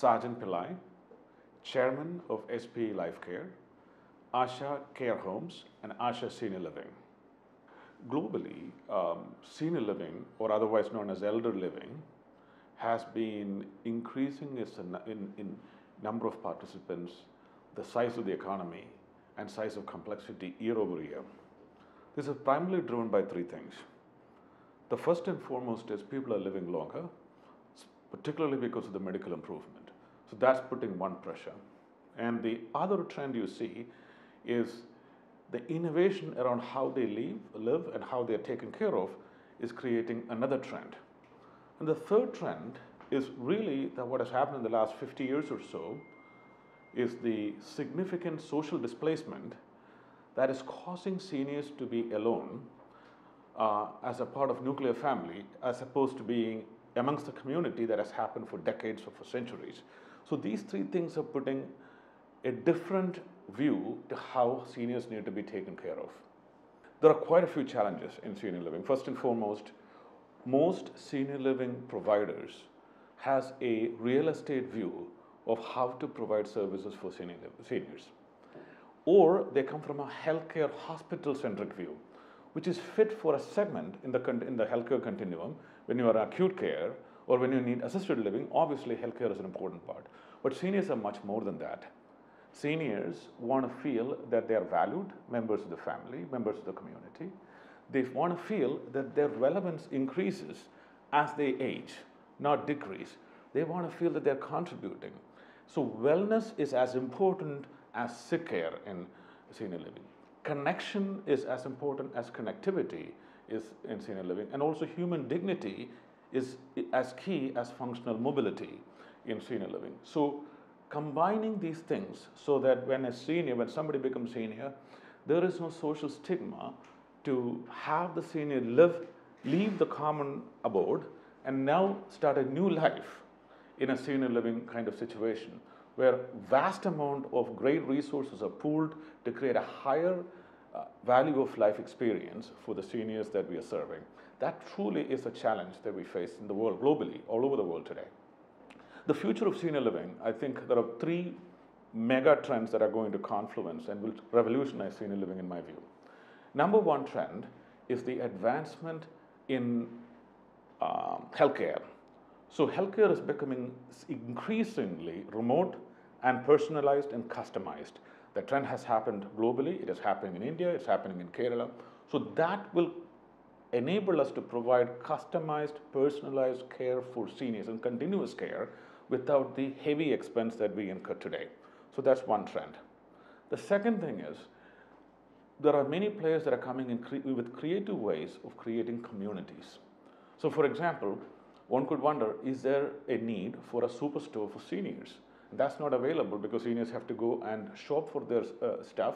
Sajan Pillai, Chairman of SP Life Care, ASHA Care Homes, and ASHA Senior Living. Globally, senior living, or otherwise known as elder living, has been increasing in number of participants, the size of the economy, and size of complexity year over year. This is primarily driven by three things. The first and foremost is people are living longer, particularly because of the medical improvement. So that's putting one pressure. And the other trend you see is the innovation around how they live and how they're taken care of is creating another trend. And the third trend is really that what has happened in the last 50 years or so is the significant social displacement that is causing seniors to be alone as a part of nuclear family, as opposed to being amongst the community that has happened for decades or for centuries. So these three things are putting a different view to how seniors need to be taken care of. There are quite a few challenges in senior living. First and foremost, most senior living providers has a real estate view of how to provide services for seniors. Or they come from a healthcare hospital-centric view, which is fit for a segment in the healthcare continuum. When you are acute care or when you need assisted living, obviously healthcare is an important part. But seniors are much more than that. Seniors want to feel that they are valued members of the family, members of the community. They want to feel that their relevance increases as they age, not decrease. They want to feel that they're contributing. So wellness is as important as sick care in senior living. Connection is as important as connectivity is in senior living. And also human dignity is as key as functional mobility in senior living. So combining these things so that when somebody becomes senior, there is no social stigma to have the senior leave the common abode and now start a new life in a senior living kind of situation where vast amount of great resources are pooled to create a higher value of life experience for the seniors that we are serving. That truly is a challenge that we face in the world globally, all over the world today. The future of senior living, I think there are three mega trends that are going to confluence and will revolutionize senior living in my view. Number one trend is the advancement in healthcare. So healthcare is becoming increasingly remote and personalized and customized. The trend has happened globally. It is happening in India. It's happening in Kerala. So that will enable us to provide customized, personalized care for seniors and continuous care without the heavy expense that we incur today. So that's one trend. The second thing is, there are many players that are coming in with creative ways of creating communities. So for example, one could wonder, is there a need for a superstore for seniors? And that's not available because seniors have to go and shop for their stuff,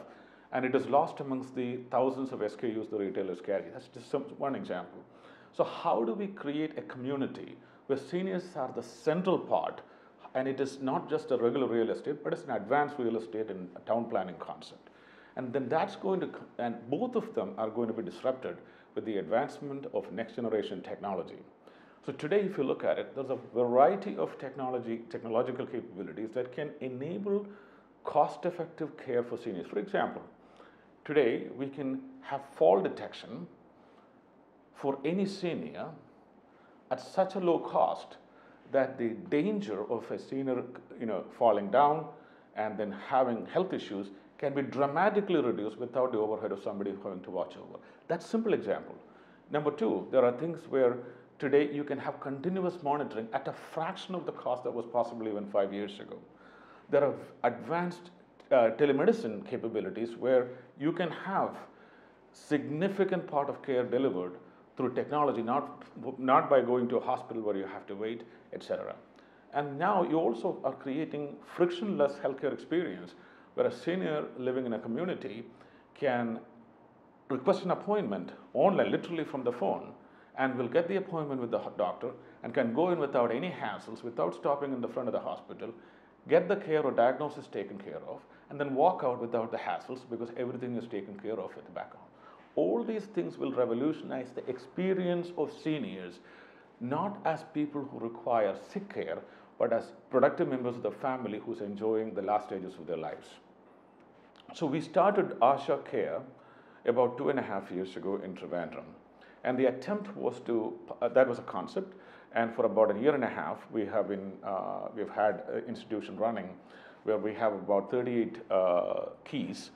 and it is lost amongst the thousands of SKUs the retailers carry. That's just one example. So how do we create a community where seniors are the central part, and it is not just a regular real estate, but it's an advanced real estate and a town planning concept? And then that's going to, and both of them are going to be disrupted with the advancement of next generation technology. So today, if you look at it, there's a variety of technological capabilities that can enable cost-effective care for seniors. For example, today we can have fall detection for any senior at such a low cost that the danger of a senior falling down and then having health issues can be dramatically reduced without the overhead of somebody having to watch over. That's a simple example. Number two, there are things where today you can have continuous monitoring at a fraction of the cost that was possible even 5 years ago. There are advanced telemedicine capabilities where you can have significant part of care delivered through technology, not by going to a hospital where you have to wait, etc. And now you also are creating frictionless healthcare experience where a senior living in a community can request an appointment online, literally from the phone, and will get the appointment with the doctor and can go in without any hassles, without stopping in the front of the hospital, get the care or diagnosis taken care of, and then walk out without the hassles because everything is taken care of at the back home. All these things will revolutionize the experience of seniors, not as people who require sick care, but as productive members of the family who's enjoying the last stages of their lives. So we started ASHA Care about 2.5 years ago in Trivandrum. And the attempt was to, that was a concept, and for about 1.5 years, we've had an institution running where we have about 38 keys.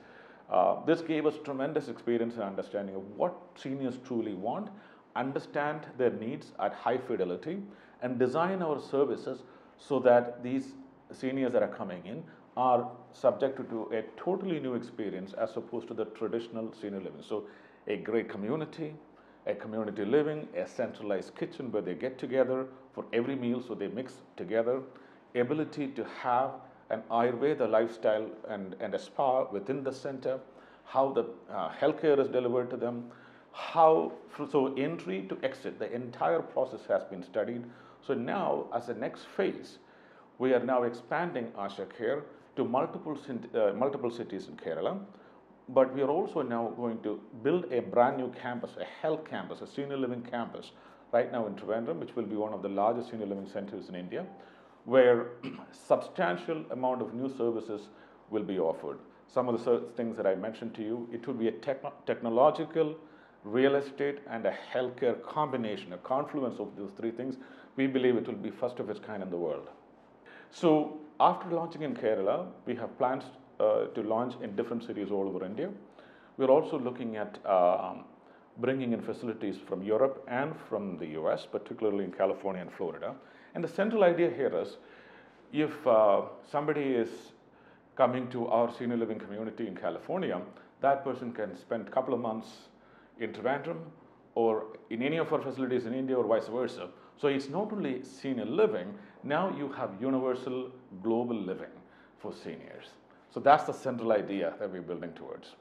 This gave us tremendous experience and understanding of what seniors truly want, understand their needs at high fidelity, and design our services so that these seniors that are coming in are subjected to a totally new experience as opposed to the traditional senior living. So a great community, a community living, a centralized kitchen where they get together for every meal so they mix together, ability to have an Ayurveda lifestyle and a spa within the center, how the healthcare is delivered to them, so entry to exit, the entire process has been studied. So now as the next phase, we are now expanding ASHA Care to multiple cities in Kerala. But we are also now going to build a brand new campus, a health campus, a senior living campus, right now in Trivandrum, which will be one of the largest senior living centers in India, where substantial amount of new services will be offered. Some of the things that I mentioned to you, it will be a technological, real estate, and a healthcare combination, a confluence of those three things. We believe it will be first of its kind in the world. So after launching in Kerala, we have plans to launch in different cities all over India. We're also looking at bringing in facilities from Europe and from the US, particularly in California and Florida. And the central idea here is, if somebody is coming to our senior living community in California, that person can spend a couple of months in Trivandrum or in any of our facilities in India or vice versa. So it's not only senior living, now you have universal global living for seniors. So that's the central idea that we're building towards.